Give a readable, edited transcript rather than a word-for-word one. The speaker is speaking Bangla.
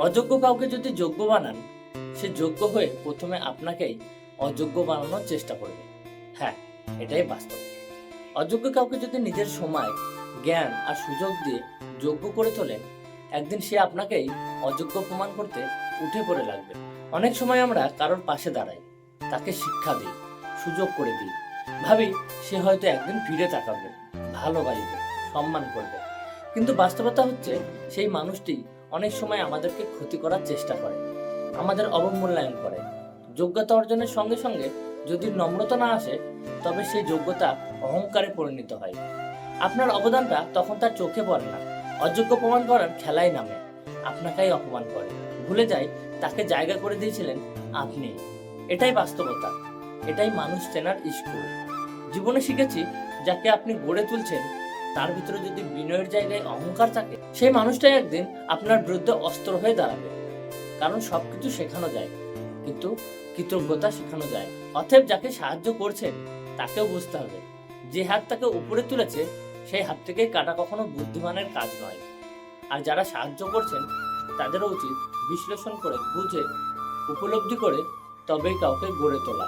অযোগ্য কাউকে যদি যোগ্য বানান, সে যোগ্য হয়ে প্রথমে আপনাকেই অযোগ্য বানানোর চেষ্টা করবে। হ্যাঁ, এটাই বাস্তব। অযোগ্য কাউকে যদি নিজের সময়, জ্ঞান আর সুযোগ দিয়ে যোগ্য করে তোলেন, একদিন সে আপনাকেই অযোগ্য প্রমাণ করতে উঠে পড়ে লাগবে। অনেক সময় আমরা কারোর পাশে দাঁড়াই, তাকে শিক্ষা দিই, সুযোগ করে দিই, ভাবি সে হয়তো একদিন ফিরে তাকাবে, ভালোবাসবে, সম্মান করবে। কিন্তু বাস্তবতা হচ্ছে সেই মানুষটি অনেক সময় আমাদেরকে ক্ষতি করার চেষ্টা করে, আমাদের অবমূল্যায়ন করে। যোগ্যতা অর্জনের সঙ্গে সঙ্গে যদি নম্রতা না আসে, তবে সেই যোগ্যতা অহংকারে পরিণত হয়। আপনার অবদানটা তখন তার চোখে পড়ে না, অযোগ্য প্রমাণ করার খেলায় নামে, আপনাকেই অপমান করে, ভুলে যায় তাকে জায়গা করে দিয়েছিলেন আপনি। এটাই বাস্তবতা, এটাই মানুষ চেনার স্কুল। জীবনে শিখেছি, যাকে আপনি গড়ে তুলছেন তার ভিতরে যদি বিনয়ের জায়গায় অহংকার থাকে, সেই মানুষটাই একদিন আপনার বিরুদ্ধে অস্ত্র হয়ে দাঁড়াবে। কারণ সবকিছু শেখানো যায়, কিন্তু কৃতজ্ঞতা শেখানো যায়। অতএব যাকে সাহায্য করছেন তাকেও বুঝতে হবে, যে হাত তাকে উপরে তুলেছে সেই হাত থেকে কাটা কখনো বুদ্ধিমানের কাজ নয়। আর যারা সাহায্য করছেন তাদেরও উচিত বিশ্লেষণ করে, বুঝে, উপলব্ধি করে তবেই কাউকে গড়ে তোলা।